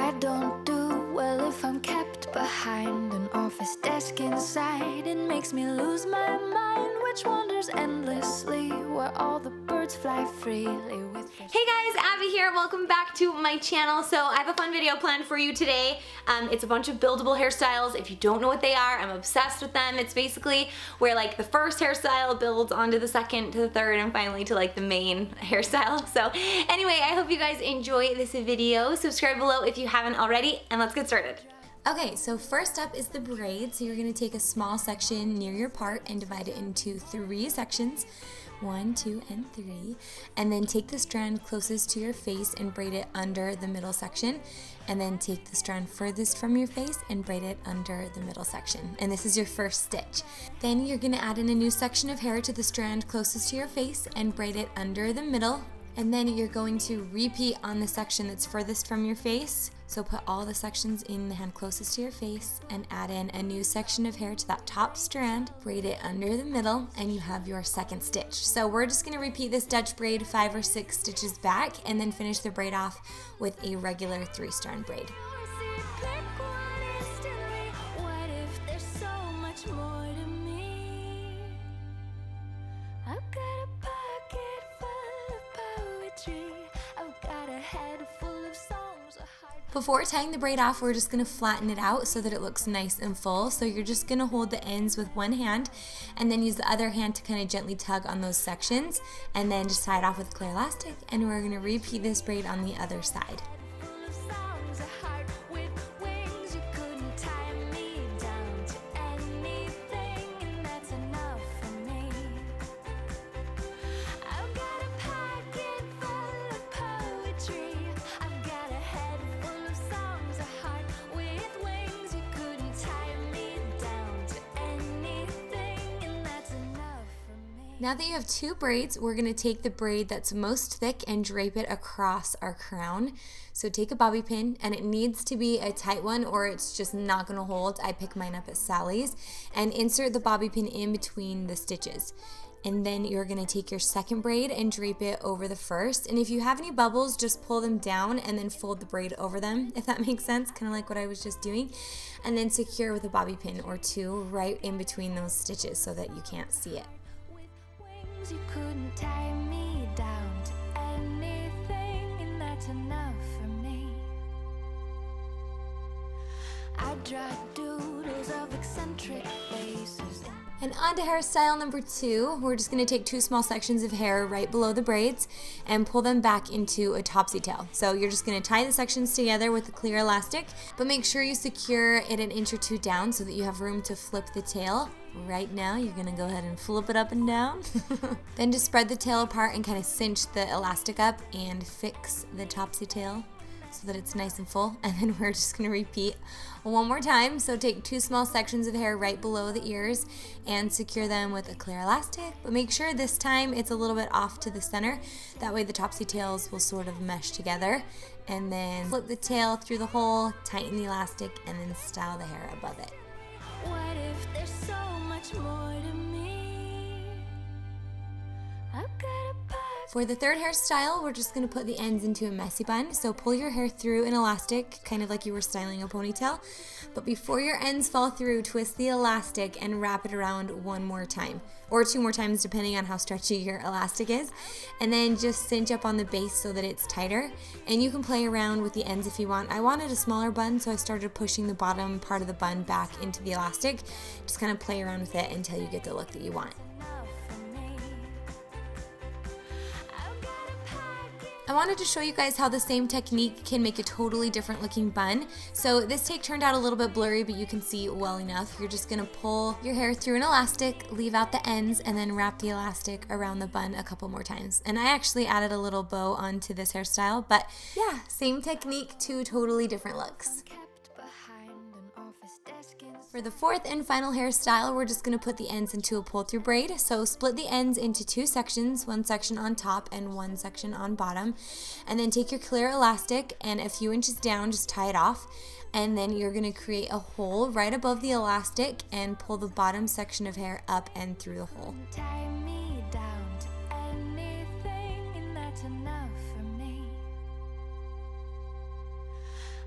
I don't do well if I'm kept behind an office desk inside. It makes me lose my mind, which wanders endlessly where all the birds fly freely with their... Hey guys, Abby here. Welcome back to my channel. So I have a fun video planned for you today. It's a bunch of buildable hairstyles. If you don't know what they are, I'm obsessed with them. It's basically where like the first hairstyle builds onto the second to the third and finally to like the main hairstyle. So anyway, I hope you guys enjoy this video. Subscribe below if you haven't already, and let's get started. Okay, so first up is the braid. So you're gonna take a small section near your part and divide it into 3 sections. 1, 2, and 3, and then take the strand closest to your face and braid it under the middle section, and then take the strand furthest from your face and braid it under the middle section. And this is your first stitch. Then you're gonna add in a new section of hair to the strand closest to your face and braid it under the middle. And then you're going to repeat on the section that's furthest from your face. So put all the sections in the hand closest to your face and add in a new section of hair to that top strand, braid it under the middle, and you have your second stitch. So we're just gonna repeat this Dutch braid 5 or 6 stitches back and then finish the braid off with a regular 3-strand braid. Before tying the braid off, we're just going to flatten it out so that it looks nice and full. So you're just going to hold the ends with one hand and then use the other hand to kind of gently tug on those sections, and then just tie it off with clear elastic, and we're going to repeat this braid on the other side. Now that you have 2 braids, we're going to take the braid that's most thick and drape it across our crown. So take a bobby pin, and it needs to be a tight one or it's just not going to hold. I pick mine up at Sally's, and insert the bobby pin in between the stitches. And then you're going to take your second braid and drape it over the first. And if you have any bubbles, just pull them down and then fold the braid over them, if that makes sense, kind of like what I was just doing. And then secure with a bobby pin or 2 right in between those stitches so that you can't see it. You couldn't tie me down to anything, and that's enough for me. I draw doodles of eccentric faces. And on to hairstyle number 2, we're just going to take 2 small sections of hair right below the braids and pull them back into a topsy tail. So you're just going to tie the sections together with a clear elastic, but make sure you secure it an inch or 2 down so that you have room to flip the tail. Right now, you're going to go ahead and flip it up and down. Then just spread the tail apart and kind of cinch the elastic up and fix the topsy tail so that it's nice and full. And then we're just going to repeat one more time. So take 2 small sections of hair right below the ears and secure them with a clear elastic, but make sure this time it's a little bit off to the center. That way the topsy tails will sort of mesh together. And then flip the tail through the hole, tighten the elastic, and then style the hair above it. What if there's so much more to me? I've got a pocket. For the third hairstyle, we're just going to put the ends into a messy bun. So pull your hair through an elastic, kind of like you were styling a ponytail. But before your ends fall through, twist the elastic and wrap it around 1 more time. Or 2 more times, depending on how stretchy your elastic is. And then just cinch up on the base so that it's tighter. And you can play around with the ends if you want. I wanted a smaller bun, so I started pushing the bottom part of the bun back into the elastic. Just kind of play around with it until you get the look that you want. I wanted to show you guys how the same technique can make a totally different looking bun. So this take turned out a little bit blurry, but you can see well enough. You're just gonna pull your hair through an elastic, leave out the ends, and then wrap the elastic around the bun a couple more times. And I actually added a little bow onto this hairstyle, but yeah, same technique, 2 totally different looks. For the fourth and final hairstyle, we're just going to put the ends into a pull-through braid. So split the ends into 2 sections, 1 section on top and 1 section on bottom. And then take your clear elastic and a few inches down, just tie it off. And then you're going to create a hole right above the elastic and pull the bottom section of hair up and through the hole. Tie me down to anything, and that's enough for me.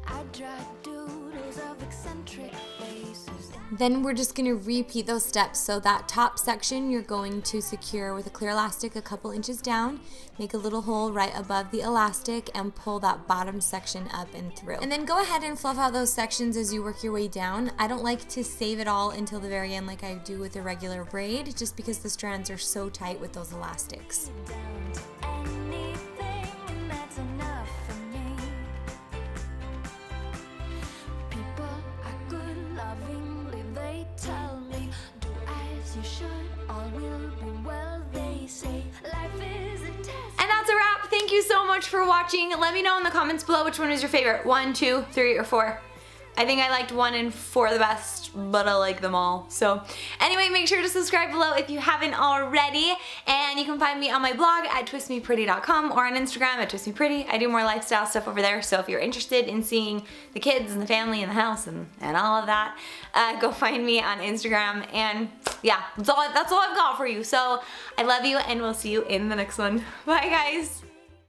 I Quadradoodles of eccentric faces. Then we're just gonna repeat those steps. So that top section you're going to secure with a clear elastic a couple inches down, make a little hole right above the elastic, and pull that bottom section up and through. And then go ahead and fluff out those sections as you work your way down. I don't like to save it all until the very end like I do with a regular braid, just because the strands are so tight with those elastics. Down to anything, and that's enough for me. People are good, lovingly, they tell me, do as you should, all will be well, they say. Life is a test. And that's a wrap. Thank you so much for watching. Let me know in the comments below which one is your favorite. 1, 2, 3, or 4. I think I liked 1 and 4 the best, but I like them all. So anyway, make sure to subscribe below if you haven't already. And you can find me on my blog at twistmepretty.com or on Instagram at twistmepretty. I do more lifestyle stuff over there. So if you're interested in seeing the kids and the family and the house and all of that, go find me on Instagram. And yeah, that's all I've got for you. So I love you, and we'll see you in the next one. Bye, guys.